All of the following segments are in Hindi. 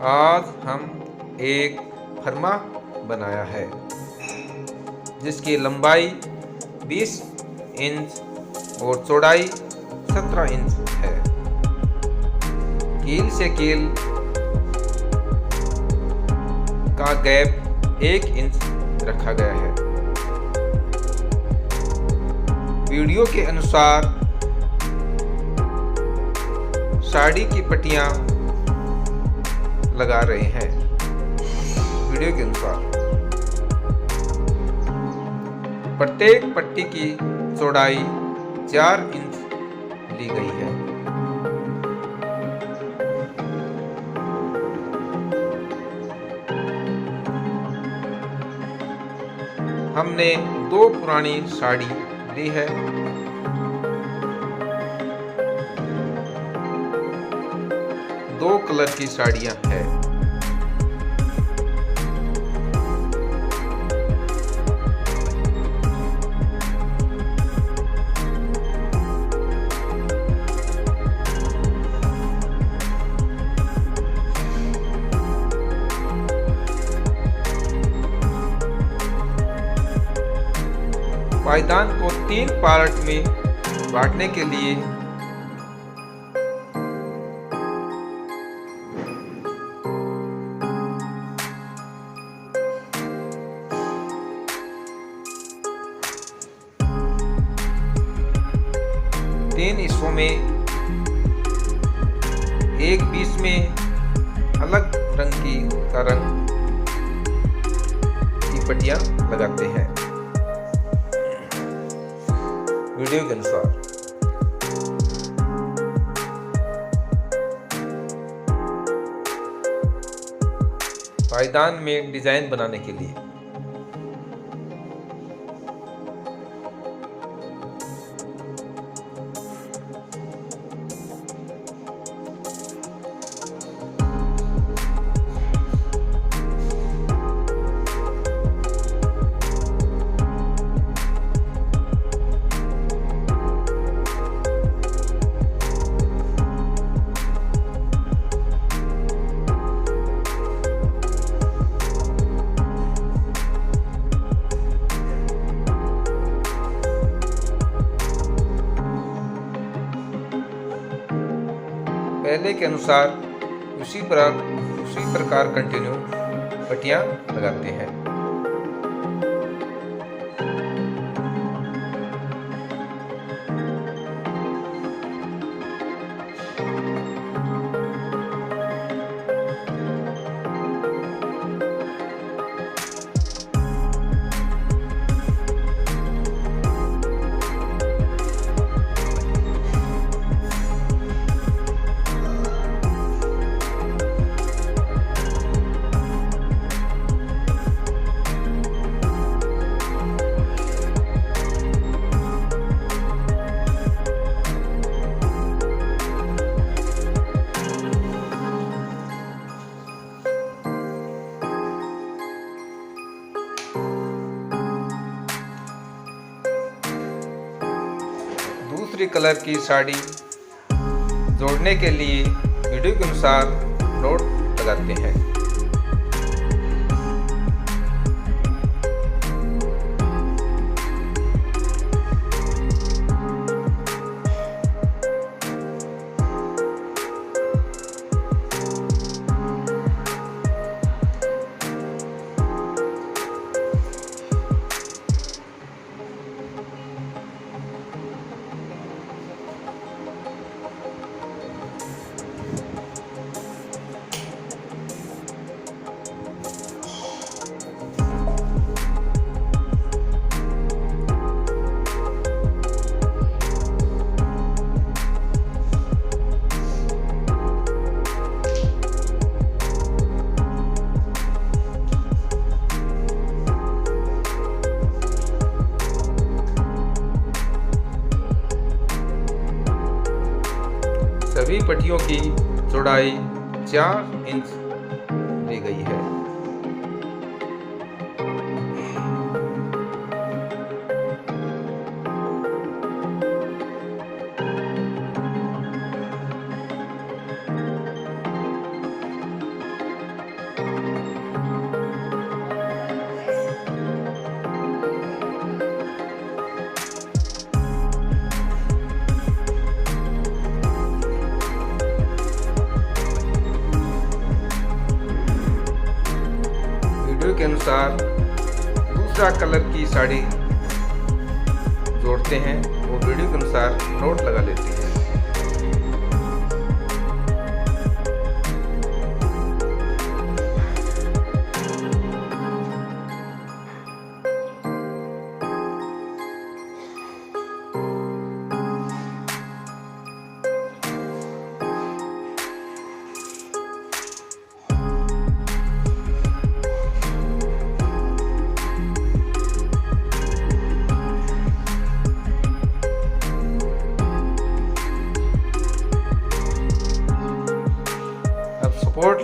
आज हम एक फरमा बनाया है जिसकी लंबाई 20 इंच और चौड़ाई 17 इंच है। कील से कील का गैप 1 इंच रखा गया है। वीडियो के अनुसार साड़ी की पट्टियां लगा रहे हैं। वीडियो के अनुसार प्रत्येक पट्टी की चौड़ाई 4 इंच ली गई है। हमने 2 पुरानी साड़ी ली है। दो कलर की साड़ियां हैं। पायदान को 3 पार्ट में बांटने के लिए तीन हिस्सों में एक बीच में अलग रंग का रंग की पट्टियां लगाते हैं। वीडियो के अनुसार पायदान में डिजाइन बनाने के लिए पहले के अनुसार उसी प्रकार कंटिन्यू पट्टियां लगाते हैं। दूसरी कलर की साड़ी जोड़ने के लिए वीडियो के अनुसार नोट लगाते हैं। सभी पट्टियों की चौड़ाई 4 इंच दी गई है। के अनुसार दूसरा कलर की साड़ी जोड़ते हैं और वीडियो के अनुसार नोट लगा लेते हैं। सपोर्ट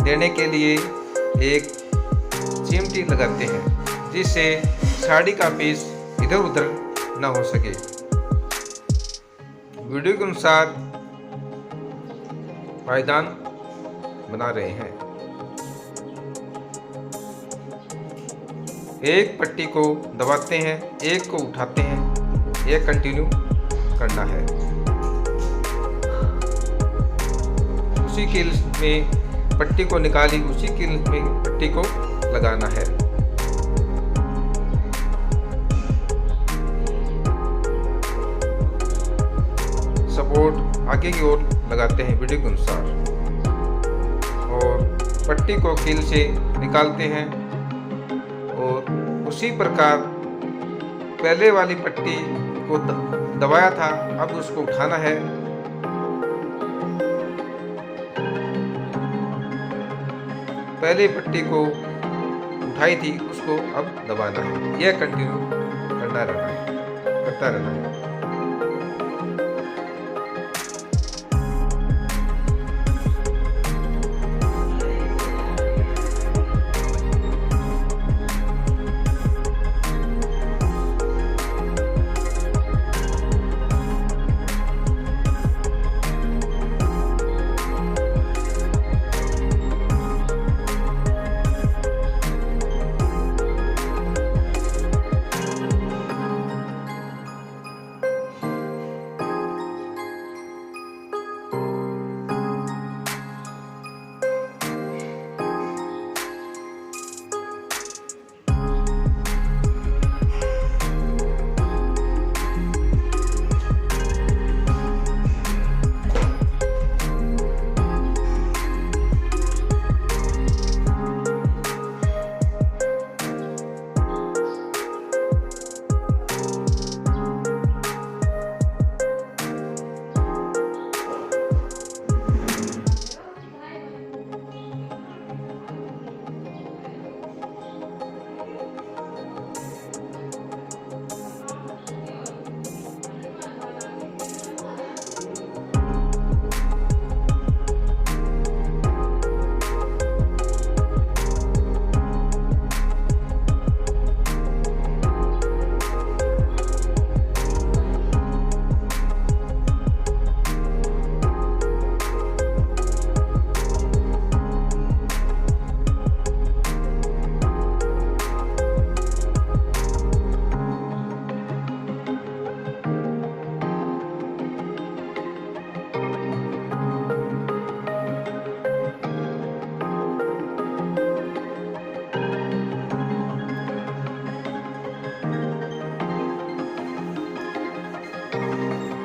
देने के लिए एक चिमटी लगाते हैं जिससे साड़ी का पीस इधर उधर ना हो सके। वीडियो के अनुसार पायदान बना रहे हैं। एक पट्टी को दबाते हैं, एक को उठाते हैं, यह कंटिन्यू करना है। उसी कील में पट्टी को निकाली, उसी कील में पट्टी को लगाना है। सपोर्ट आगे की ओर लगाते हैं वीडियो के अनुसार और पट्टी को कील से निकालते हैं और उसी प्रकार पहले वाली पट्टी को दबाया था, अब उसको उठाना है। पहले पट्टी को उठाई थी उसको अब दबाना है। यह कंटिन्यू करता रहना है।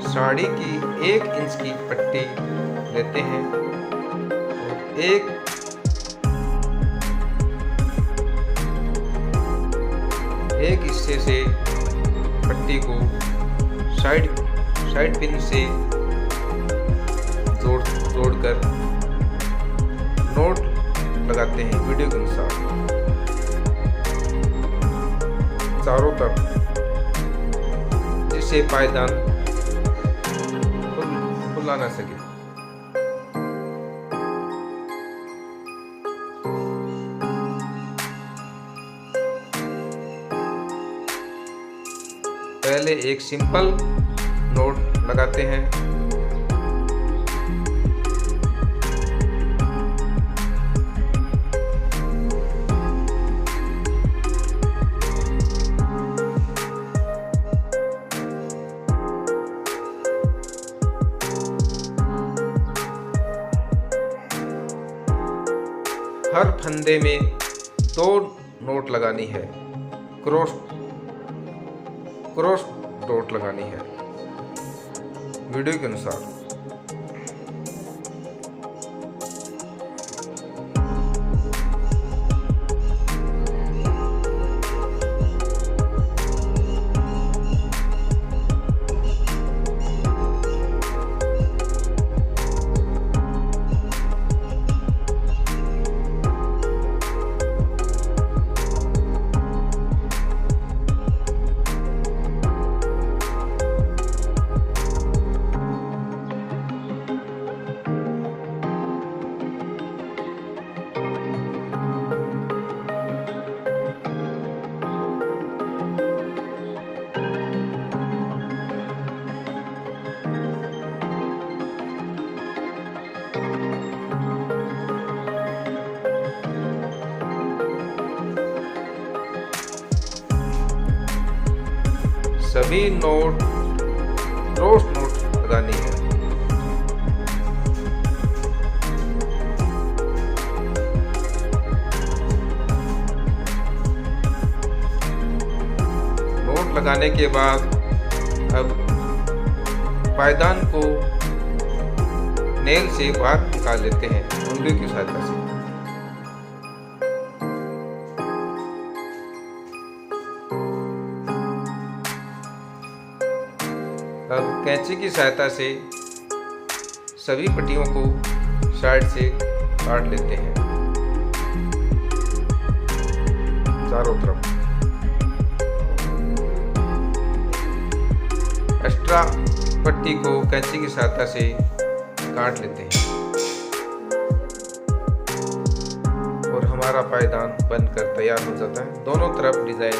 साड़ी की 1 इंच की पट्टी लेते हैं और एक हिस्से से पट्टी को साइड पिन से जोड़कर नोट लगाते हैं वीडियो के अनुसार चारों तरफ, जिससे पायदान खुला ना सके। पहले एक सिंपल नोट लगाते हैं, हर फंदे में 2 नोट लगानी है, क्रॉस डॉट लगानी है वीडियो के अनुसार। सभी नोट क्रॉस नोट लगानी है। नोट लगाने के बाद अब पायदान को नेल से बाहर निकाल लेते हैं उंगली की सहायता से। अब कैंची की सहायता से सभी पट्टियों को साइड से काट लेते हैं चारों तरफ। एक्स्ट्रा पट्टी को कैंची की सहायता से काट लेते हैं और हमारा पायदान बनकर तैयार हो जाता है। दोनों तरफ डिजाइन